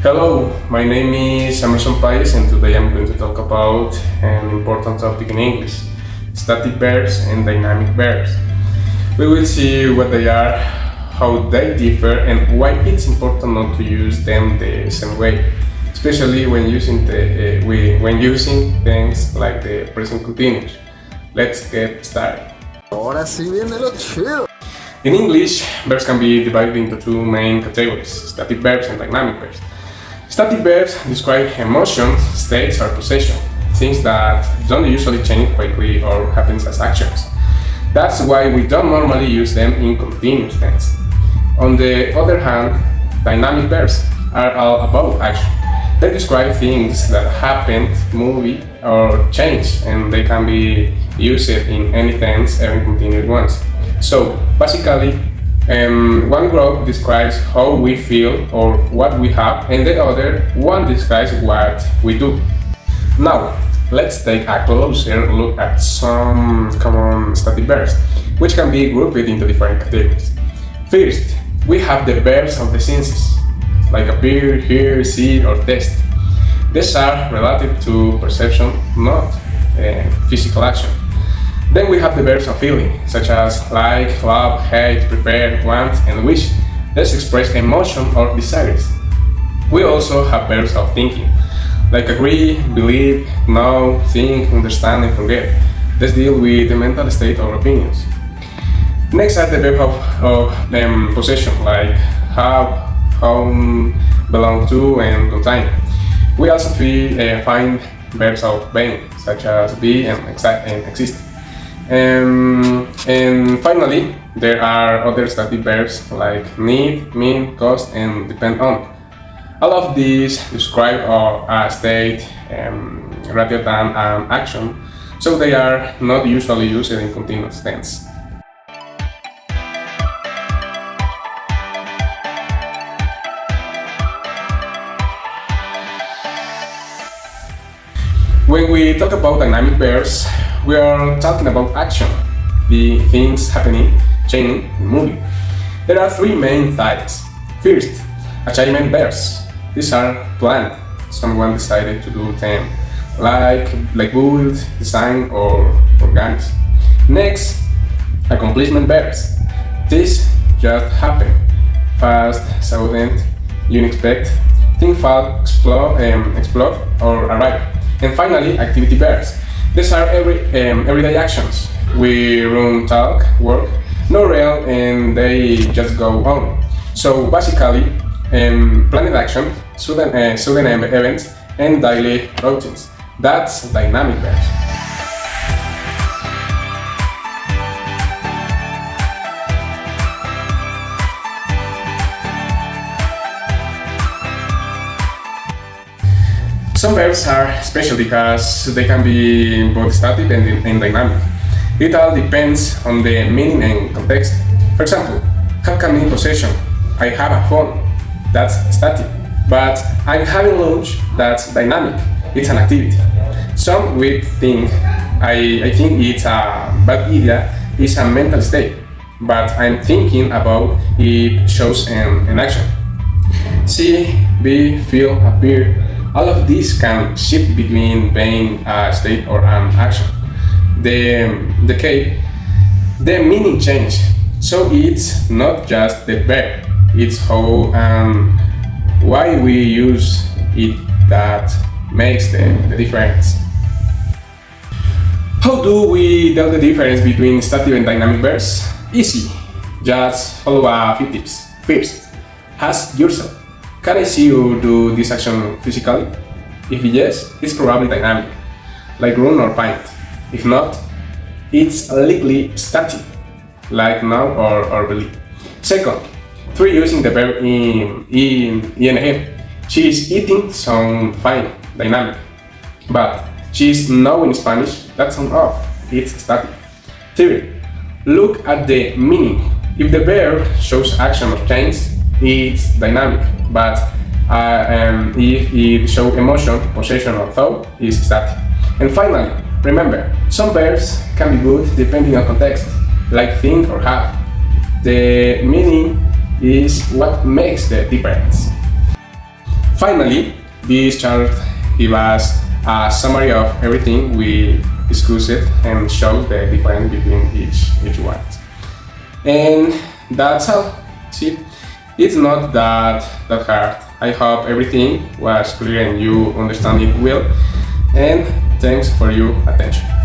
Hello, my name is Emerson Paez and today I'm going to talk about an important topic in English, static verbs and dynamic verbs. We will see what they are, how they differ and why it's important not to use them the same way, especially when using things like the present continuous. Let's get started. Ahora sí viene lo chido. In English, verbs can be divided into two main categories, static verbs and dynamic verbs. Static verbs describe emotions, states, or possession, things that don't usually change quickly or happens as actions. That's why we don't normally use them in continuous tense. On the other hand, dynamic verbs are all about action. They describe things that happen, move, or change, and they can be used in any tense, even continuous ones. So, basically, one group describes how we feel or what we have, and the other one describes what we do. Now, let's take a closer look at some common static verbs, which can be grouped into different categories. First, we have the verbs of the senses, like appear, hear, see, or taste. These are relative to perception, not physical action. Then we have the verbs of feeling, such as like, love, hate, prefer, want, and wish. These express emotion or desires. We also have verbs of thinking, like agree, believe, know, think, understand, and forget. These deal with the mental state or opinions. Next are the verbs of possession, like have, home, belong to, and contain. We also find verbs of being, such as be and exist. And finally, there are other static verbs like need, mean, cost, and depend on. All of these describe a state rather than an action, so they are not usually used in continuous tense. When we talk about dynamic verbs, we are talking about action, the things happening, changing, and moving. There are three main types. First, achievement verbs. These are planned. Someone decided to do them, like build, design, or organize. Next, accomplishment verbs. This just happened. Fast, sudden, unexpected, think fast, explode, or arrive. And finally, activity verbs. These are everyday actions. We run, talk, work, no real, and they just go on. So basically, planned action, sudden events, and daily routines. That's dynamic verbs. Some verbs are special because they can be both static and dynamic. It all depends on the meaning and context. For example, have can mean possession. I have a phone. That's static. But I'm having lunch. That's dynamic. It's an activity. Some would think I think it's a bad idea. It's a mental state. But I'm thinking about it shows an action. See, be, feel, appear. All of these can shift between being a state or an action. The meaning change. So it's not just the verb, it's how and why we use it that makes the difference. How do we tell the difference between static and dynamic verbs? Easy. Just follow a few tips. First, ask yourself. Can I see you do this action physically? If yes, it's probably dynamic, like run or paint. If not, it's likely static, like now or believe. Second, three using the verb in ing. She is eating sound fine, dynamic. But she is now in Spanish, that sound off, it's static. Third, look at the meaning. If the verb shows action or change, it's dynamic, but if it shows emotion, possession, or thought, it's static. And finally, Remember, some verbs can be good depending on context, like think or have. The meaning is what makes the difference. Finally, this chart gives us a summary of everything we discussed and shows the difference between each one. And that's all. See, it's not that hard. I hope everything was clear and you understand it well. And thanks for your attention.